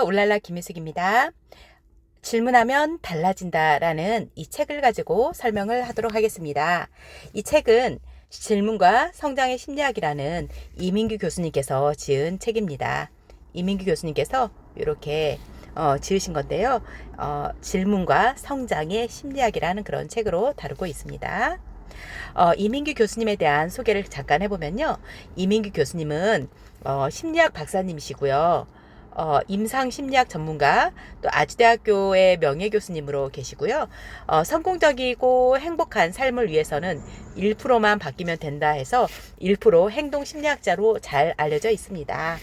울랄라 김혜숙입니다. 질문하면 달라진다라는 이 책을 가지고 설명을 하도록 하겠습니다. 이 책은 질문과 성장의 심리학이라는 이민규 교수님께서 지은 책입니다. 이민규 교수님께서 이렇게 지으신 건데요. 질문과 성장의 심리학이라는 그런 책으로 다루고 있습니다. 이민규 교수님에 대한 소개를 잠깐 해보면요. 이민규 교수님은 심리학 박사님이시고요. 임상 심리학 전문가, 또 아주대학교의 명예교수님으로 계시고요. 성공적이고 행복한 삶을 위해서는 1%만 바뀌면 된다 해서 1% 행동 심리학자로 잘 알려져 있습니다.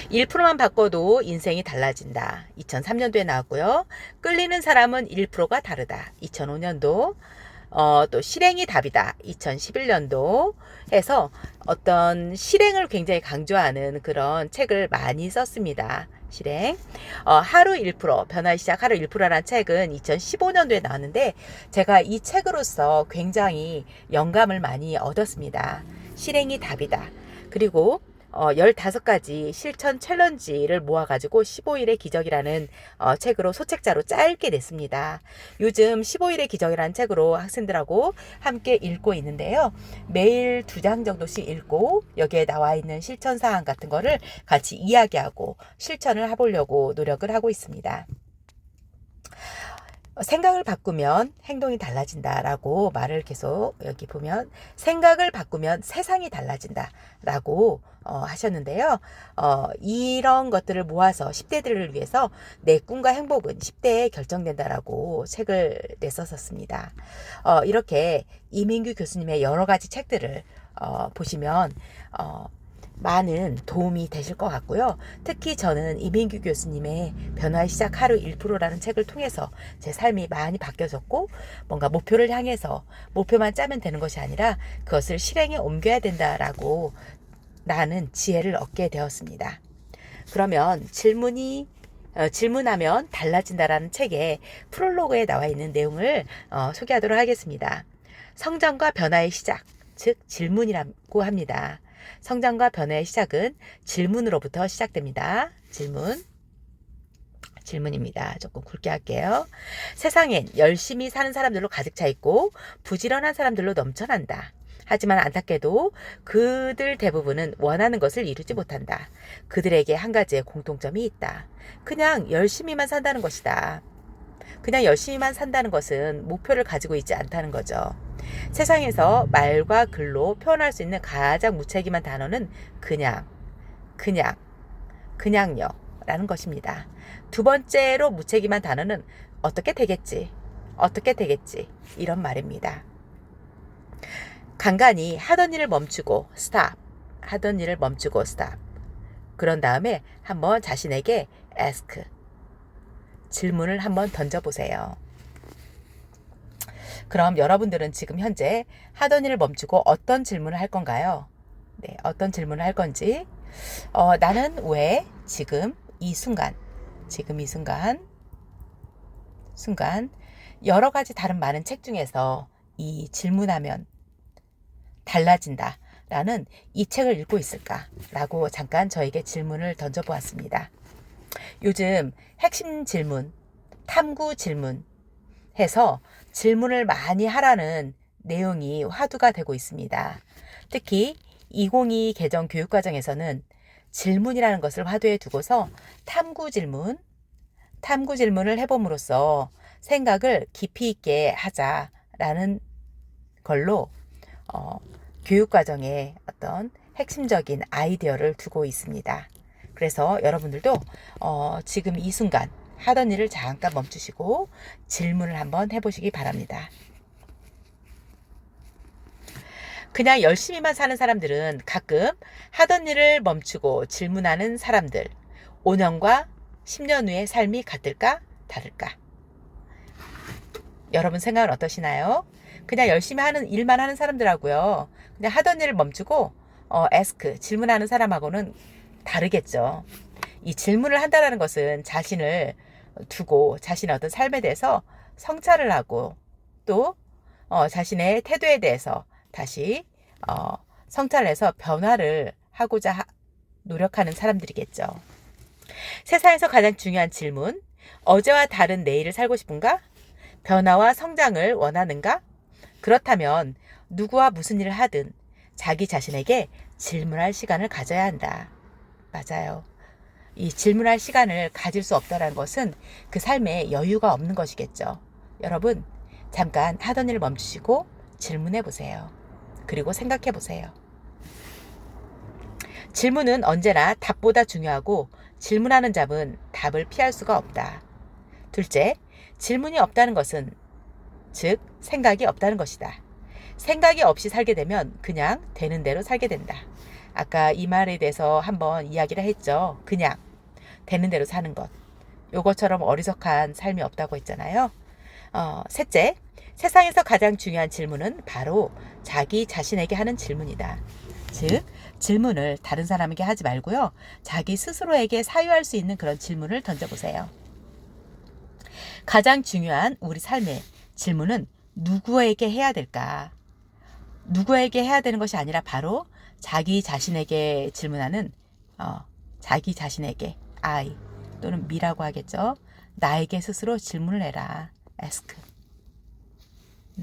1%만 바꿔도 인생이 달라진다. 2003년도에 나왔고요. 끌리는 사람은 1%가 다르다. 2005년도. 또 실행이 답이다. 2011년도 해서 어떤 실행을 굉장히 강조하는 그런 책을 많이 썼습니다. 실행. 하루 1%, 변화의 시작 하루 1%라는 책은 2015년도에 나왔는데 제가 이 책으로서 굉장히 영감을 많이 얻었습니다. 실행이 답이다. 그리고 15가지 실천 챌린지를 모아가지고 15일의 기적이라는 책으로 소책자로 짧게 냈습니다. 요즘 15일의 기적이라는 책으로 학생들하고 함께 읽고 있는데요. 매일 2장 정도씩 읽고 여기에 나와 있는 실천사항 같은 거를 같이 이야기하고 실천을 해보려고 노력을 하고 있습니다. 생각을 바꾸면 행동이 달라진다라고 말을 계속 여기 보면 생각을 바꾸면 세상이 달라진다라고 하셨는데요. 이런 것들을 모아서 10대들을 위해서 내 꿈과 행복은 10대에 결정된다라고 책을 냈었습니다. 이렇게 이민규 교수님의 여러 가지 책들을 보시면 많은 도움이 되실 것 같고요. 특히 저는 이민규 교수님의 변화의 시작 하루 1%라는 책을 통해서 제 삶이 많이 바뀌어졌고 뭔가 목표를 향해서 목표만 짜면 되는 것이 아니라 그것을 실행에 옮겨야 된다라고 나는 지혜를 얻게 되었습니다. 그러면 질문하면 달라진다라는 책의 프롤로그에 나와 있는 내용을 소개하도록 하겠습니다. 성장과 변화의 시작, 즉 질문이라고 합니다. 성장과 변화의 시작은 질문으로부터 시작됩니다. 질문입니다. 조금 굵게 할게요. 세상엔 열심히 사는 사람들로 가득 차 있고 부지런한 사람들로 넘쳐난다. 하지만 안타깝게도 그들 대부분은 원하는 것을 이루지 못한다. 그들에게 한 가지의 공통점이 있다. 그냥 열심히만 산다는 것이다. 그냥 열심히만 산다는 것은 목표를 가지고 있지 않다는 거죠. 세상에서 말과 글로 표현할 수 있는 가장 무책임한 단어는 그냥요 라는 것입니다. 두 번째로 무책임한 단어는 어떻게 되겠지 이런 말입니다. 간간히 하던 일을 멈추고 스탑 그런 다음에 한번 자신에게 ask 질문을 한번 던져보세요. 그럼 여러분들은 지금 현재 하던 일을 멈추고 어떤 질문을 할 건가요? 네, 어떤 질문을 할 건지 나는 왜 지금 이 순간 여러 가지 다른 많은 책 중에서 이 질문하면 달라진다 라는 이 책을 읽고 있을까라고 잠깐 저에게 질문을 던져보았습니다. 요즘 핵심 질문, 탐구 질문 해서 질문을 많이 하라는 내용이 화두가 되고 있습니다. 특히 2022 개정 교육과정에서는 질문이라는 것을 화두에 두고서 탐구 질문을 해봄으로써 생각을 깊이 있게 하자라는 걸로 교육과정에 어떤 핵심적인 아이디어를 두고 있습니다. 그래서 여러분들도 지금 이 순간 하던 일을 잠깐 멈추시고 질문을 한번 해보시기 바랍니다. 그냥 열심히만 사는 사람들은 가끔 하던 일을 멈추고 질문하는 사람들 5년과 10년 후의 삶이 같을까 다를까? 여러분 생각은 어떠시나요? 그냥 열심히 하는 일만 하는 사람들하고요. 그냥 하던 일을 멈추고 ask 질문하는 사람하고는 다르겠죠. 이 질문을 한다는 것은 자신을 두고 자신의 어떤 삶에 대해서 성찰을 하고 또 자신의 태도에 대해서 다시 성찰을 해서 변화를 하고자 노력하는 사람들이겠죠. 세상에서 가장 중요한 질문. 어제와 다른 내일을 살고 싶은가? 변화와 성장을 원하는가? 그렇다면 누구와 무슨 일을 하든 자기 자신에게 질문할 시간을 가져야 한다. 맞아요. 이 질문할 시간을 가질 수 없다는 것은 그 삶에 여유가 없는 것이겠죠. 여러분, 잠깐 하던 일 멈추시고 질문해 보세요. 그리고 생각해 보세요. 질문은 언제나 답보다 중요하고 질문하는 자는 답을 피할 수가 없다. 둘째, 질문이 없다는 것은 즉 생각이 없다는 것이다. 생각이 없이 살게 되면 그냥 되는 대로 살게 된다. 아까 이 말에 대해서 한번 이야기를 했죠. 그냥 되는 대로 사는 것. 요것처럼 어리석한 삶이 없다고 했잖아요. 셋째, 세상에서 가장 중요한 질문은 바로 자기 자신에게 하는 질문이다. 즉, 질문을 다른 사람에게 하지 말고요. 자기 스스로에게 사유할 수 있는 그런 질문을 던져보세요. 가장 중요한 우리 삶의 질문은 누구에게 해야 될까? 누구에게 해야 되는 것이 아니라 바로 자기 자신에게 질문하는 자기 자신에게 I 또는 me라고 하겠죠. 나에게 스스로 질문을 해라. ask.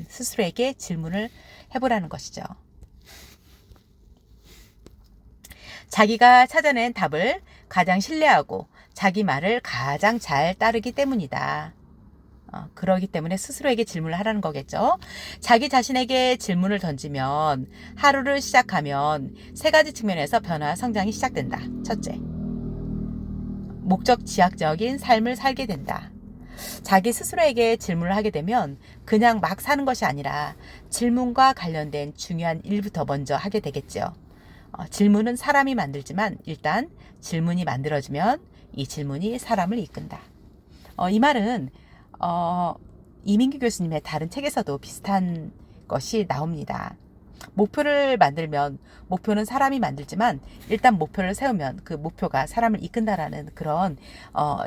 스스로에게 질문을 해보라는 것이죠. 자기가 찾아낸 답을 가장 신뢰하고 자기 말을 가장 잘 따르기 때문이다. 그러기 때문에 스스로에게 질문을 하라는 거겠죠. 자기 자신에게 질문을 던지면 하루를 시작하면 세 가지 측면에서 변화와 성장이 시작된다. 첫째, 목적 지향적인 삶을 살게 된다. 자기 스스로에게 질문을 하게 되면 그냥 막 사는 것이 아니라 질문과 관련된 중요한 일부터 먼저 하게 되겠죠. 질문은 사람이 만들지만 일단 질문이 만들어지면 이 질문이 사람을 이끈다. 이 말은 이민규 교수님의 다른 책에서도 비슷한 것이 나옵니다. 목표를 만들면 목표는 사람이 만들지만 일단 목표를 세우면 그 목표가 사람을 이끈다라는 그런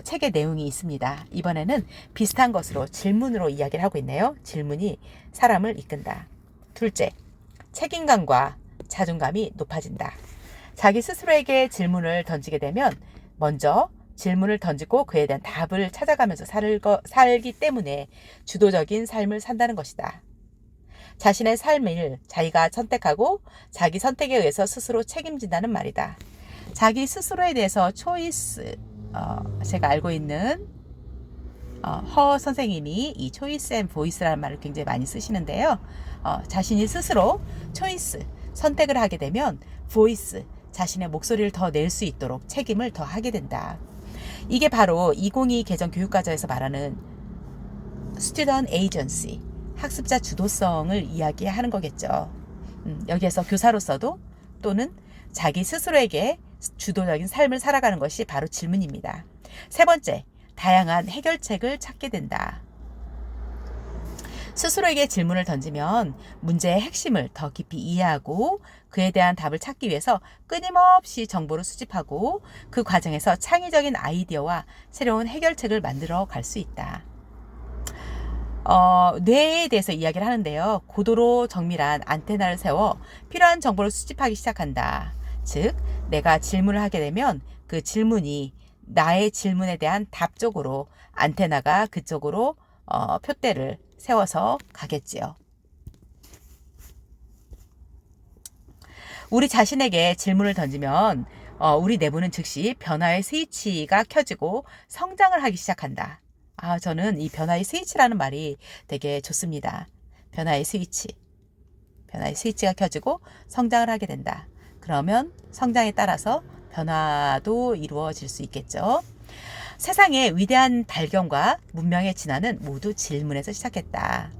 책의 내용이 있습니다. 이번에는 비슷한 것으로 질문으로 이야기를 하고 있네요. 질문이 사람을 이끈다. 둘째, 책임감과 자존감이 높아진다. 자기 스스로에게 질문을 던지게 되면 먼저 질문을 던지고 그에 대한 답을 찾아가면서 살기 때문에 주도적인 삶을 산다는 것이다. 자신의 삶을 자기가 선택하고 자기 선택에 의해서 스스로 책임진다는 말이다. 자기 스스로에 대해서 초이스, 제가 알고 있는 허 선생님이 이 초이스 앤 보이스라는 말을 굉장히 많이 쓰시는데요. 자신이 스스로 초이스, 선택을 하게 되면 보이스, 자신의 목소리를 더 낼 수 있도록 책임을 더 하게 된다. 이게 바로 2022 개정 교육과정에서 말하는 Student Agency, 학습자 주도성을 이야기하는 거겠죠. 여기에서 교사로서도 또는 자기 스스로에게 주도적인 삶을 살아가는 것이 바로 질문입니다. 세 번째, 다양한 해결책을 찾게 된다. 스스로에게 질문을 던지면 문제의 핵심을 더 깊이 이해하고 그에 대한 답을 찾기 위해서 끊임없이 정보를 수집하고 그 과정에서 창의적인 아이디어와 새로운 해결책을 만들어 갈 수 있다. 뇌에 대해서 이야기를 하는데요. 고도로 정밀한 안테나를 세워 필요한 정보를 수집하기 시작한다. 즉, 내가 질문을 하게 되면 그 질문이 나의 질문에 대한 답 쪽으로 안테나가 그쪽으로 표대를 세워서 가겠지요. 우리 자신에게 질문을 던지면 우리 내부는 즉시 변화의 스위치가 켜지고 성장을 하기 시작한다. 저는 이 변화의 스위치라는 말이 되게 좋습니다. 변화의 스위치. 변화의 스위치가 켜지고 성장을 하게 된다. 그러면 성장에 따라서 변화도 이루어질 수 있겠죠. 세상의 위대한 발견과 문명의 진화는 모두 질문에서 시작했다.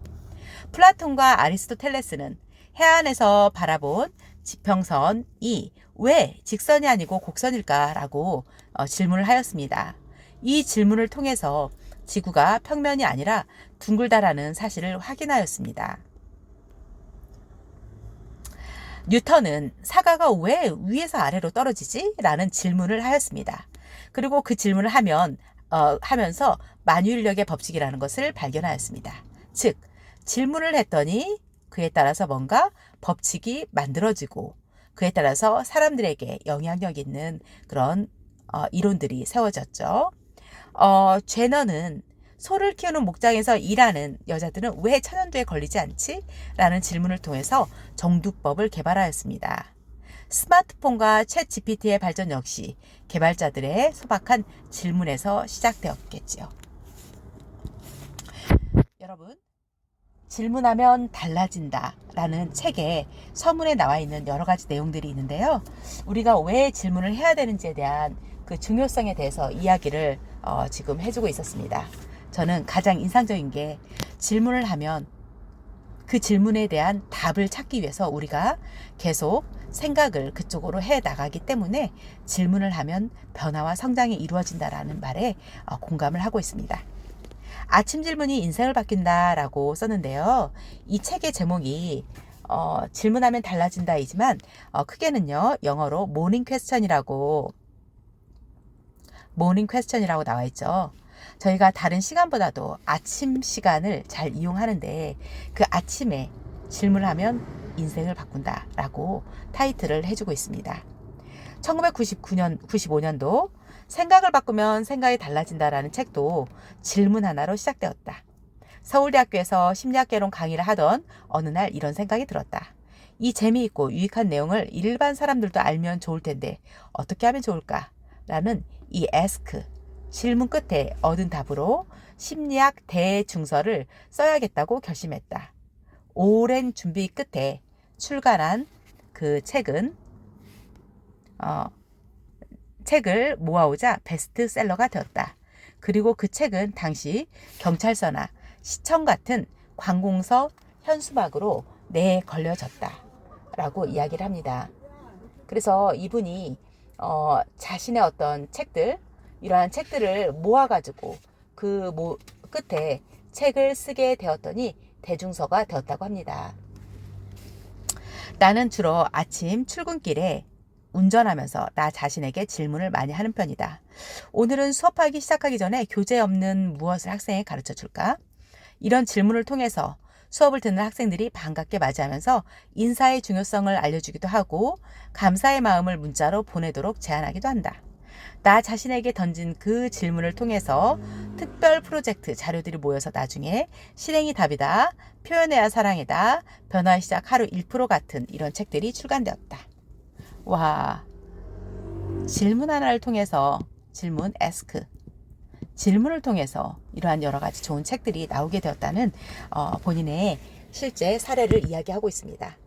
플라톤과 아리스토텔레스는 해안에서 바라본 지평선이 왜 직선이 아니고 곡선일까라고 질문을 하였습니다. 이 질문을 통해서 지구가 평면이 아니라 둥글다라는 사실을 확인하였습니다. 뉴턴은 사과가 왜 위에서 아래로 떨어지지? 라는 질문을 하였습니다. 그리고 그 질문을 하면서 만유인력의 법칙이라는 것을 발견하였습니다. 즉, 질문을 했더니 그에 따라서 뭔가 법칙이 만들어지고 그에 따라서 사람들에게 영향력 있는 그런 이론들이 세워졌죠. 죄너는 소를 키우는 목장에서 일하는 여자들은 왜 천연두에 걸리지 않지? 라는 질문을 통해서 정두법을 개발하였습니다. 스마트폰과 챗 GPT의 발전 역시 개발자들의 소박한 질문에서 시작되었겠지요. 여러분, 질문하면 달라진다 라는 책에 서문에 나와 있는 여러 가지 내용들이 있는데요. 우리가 왜 질문을 해야 되는지에 대한 그 중요성에 대해서 이야기를 지금 해주고 있었습니다. 저는 가장 인상적인 게 질문을 하면 그 질문에 대한 답을 찾기 위해서 우리가 계속 생각을 그쪽으로 해 나가기 때문에 질문을 하면 변화와 성장이 이루어진다라는 말에 공감을 하고 있습니다. 아침 질문이 인생을 바뀐다라고 썼는데요. 이 책의 제목이 질문하면 달라진다이지만 크게는요 영어로 모닝 퀘스천이라고 나와 있죠. 저희가 다른 시간보다도 아침 시간을 잘 이용하는데 그 아침에 질문을 하면 인생을 바꾼다라고 타이틀을 해주고 있습니다. 1995년도 생각을 바꾸면 생각이 달라진다라는 책도 질문 하나로 시작되었다. 서울대학교에서 심리학개론 강의를 하던 어느 날 이런 생각이 들었다. 이 재미있고 유익한 내용을 일반 사람들도 알면 좋을 텐데 어떻게 하면 좋을까? 라는 이 ask, 질문 끝에 얻은 답으로 심리학 대중서를 써야겠다고 결심했다. 오랜 준비 끝에 출간한 그 책을 모아오자 베스트셀러가 되었다. 그리고 그 책은 당시 경찰서나 시청 같은 관공서 현수막으로 내걸려졌다 라고 이야기를 합니다. 그래서 이분이 자신의 어떤 책들, 이러한 책들을 모아가지고 그 끝에 책을 쓰게 되었더니 대중서가 되었다고 합니다. 나는 주로 아침 출근길에 운전하면서 나 자신에게 질문을 많이 하는 편이다. 오늘은 수업하기 시작하기 전에 교재 없는 무엇을 학생에게 가르쳐 줄까? 이런 질문을 통해서 수업을 듣는 학생들이 반갑게 맞이하면서 인사의 중요성을 알려주기도 하고 감사의 마음을 문자로 보내도록 제안하기도 한다. 나 자신에게 던진 그 질문을 통해서 특별 프로젝트 자료들이 모여서 나중에 실행이 답이다, 표현해야 사랑이다, 변화의 시작 하루 1% 같은 이런 책들이 출간되었다. 와, 질문 하나를 통해서 질문 ask, 질문을 통해서 이러한 여러 가지 좋은 책들이 나오게 되었다는 본인의 실제 사례를 이야기하고 있습니다.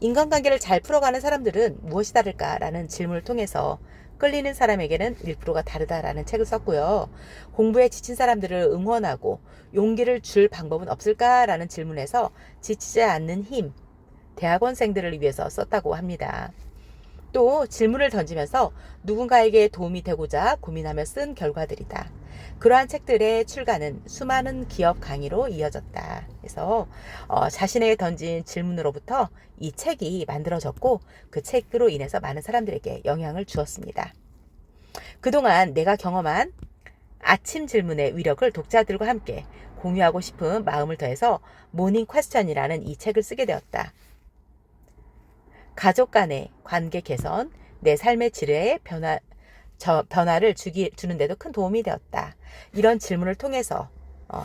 인간관계를 잘 풀어가는 사람들은 무엇이 다를까라는 질문을 통해서 끌리는 사람에게는 1%가 다르다라는 책을 썼고요. 공부에 지친 사람들을 응원하고 용기를 줄 방법은 없을까라는 질문에서 지치지 않는 힘, 대학원생들을 위해서 썼다고 합니다. 또 질문을 던지면서 누군가에게 도움이 되고자 고민하며 쓴 결과들이다. 그러한 책들의 출간은 수많은 기업 강의로 이어졌다. 그래서 자신에게 던진 질문으로부터 이 책이 만들어졌고 그 책으로 인해서 많은 사람들에게 영향을 주었습니다. 그동안 내가 경험한 아침 질문의 위력을 독자들과 함께 공유하고 싶은 마음을 더해서 모닝 퀘스천이라는 이 책을 쓰게 되었다. 가족 간의 관계 개선, 내 삶의 질에 변화를 주는 데도 큰 도움이 되었다. 이런 질문을 통해서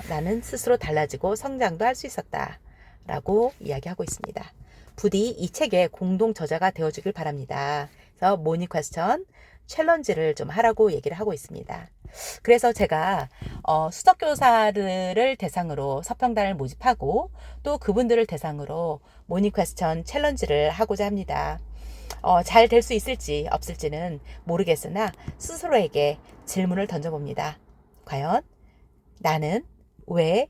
나는 스스로 달라지고 성장도 할 수 있었다 라고 이야기하고 있습니다. 부디 이 책의 공동 저자가 되어주길 바랍니다. 그래서 모닝 퀘스천 챌린지를 좀 하라고 얘기를 하고 있습니다. 그래서 제가 수석교사를 대상으로 서평단을 모집하고 또 그분들을 대상으로 모닝 퀘스천 챌린지를 하고자 합니다. 잘 될 수 있을지 없을지는 모르겠으나 스스로에게 질문을 던져봅니다. 과연 나는 왜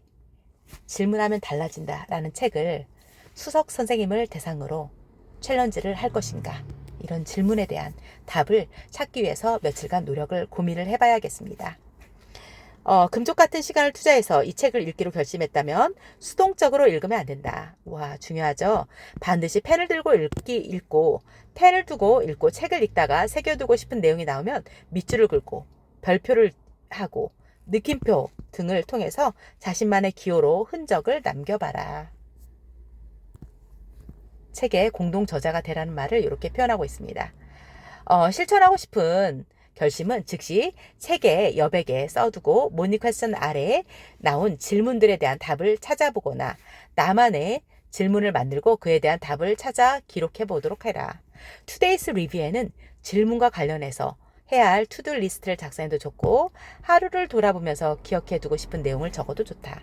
질문하면 달라진다 라는 책을 수석 선생님을 대상으로 챌린지를 할 것인가, 이런 질문에 대한 답을 찾기 위해서 며칠간 고민을 해봐야겠습니다. 금쪽 같은 시간을 투자해서 이 책을 읽기로 결심했다면 수동적으로 읽으면 안 된다. 와, 중요하죠. 반드시 펜을 들고 읽고 펜을 두고 읽고 책을 읽다가 새겨두고 싶은 내용이 나오면 밑줄을 긋고 별표를 하고 느낌표 등을 통해서 자신만의 기호로 흔적을 남겨봐라. 책의 공동 저자가 되라는 말을 이렇게 표현하고 있습니다. 실천하고 싶은 결심은 즉시 책의 여백에 써두고 모닝 퀘스천 아래에 나온 질문들에 대한 답을 찾아보거나 나만의 질문을 만들고 그에 대한 답을 찾아 기록해 보도록 해라. 투데이스 리뷰에는 질문과 관련해서 해야 할 투두 리스트를 작성해도 좋고 하루를 돌아보면서 기억해 두고 싶은 내용을 적어도 좋다.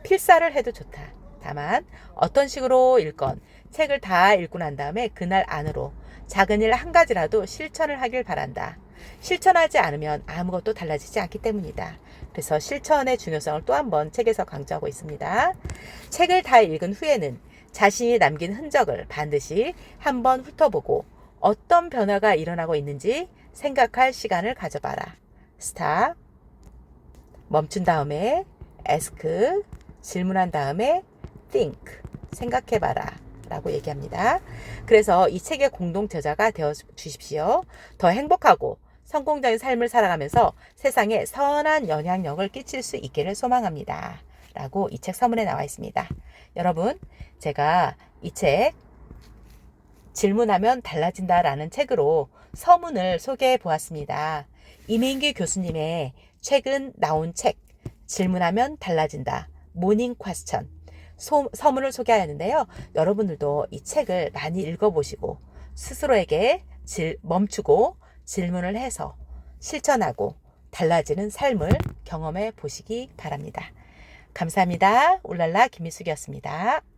필사를 해도 좋다. 다만 어떤 식으로 읽건 책을 다 읽고 난 다음에 그날 안으로 작은 일 한 가지라도 실천을 하길 바란다. 실천하지 않으면 아무것도 달라지지 않기 때문이다. 그래서 실천의 중요성을 또 한 번 책에서 강조하고 있습니다. 책을 다 읽은 후에는 자신이 남긴 흔적을 반드시 한번 훑어보고 어떤 변화가 일어나고 있는지 생각할 시간을 가져봐라. 스탑, 멈춘 다음에 ask, 질문한 다음에 think, 생각해봐라 라고 얘기합니다. 그래서 이 책의 공동 저자가 되어 주십시오. 더 행복하고 성공적인 삶을 살아가면서 세상에 선한 영향력을 끼칠 수 있기를 소망합니다. 라고 이 책 서문에 나와 있습니다. 여러분, 제가 이 책 질문하면 달라진다라는 책으로 서문을 소개해 보았습니다. 이민기 교수님의 최근 나온 책 질문하면 달라진다. 모닝 퀘스천 서문을 소개하였는데요. 여러분들도 이 책을 많이 읽어보시고 스스로에게 멈추고 질문을 해서 실천하고 달라지는 삶을 경험해 보시기 바랍니다. 감사합니다. 울랄라 김미숙이었습니다.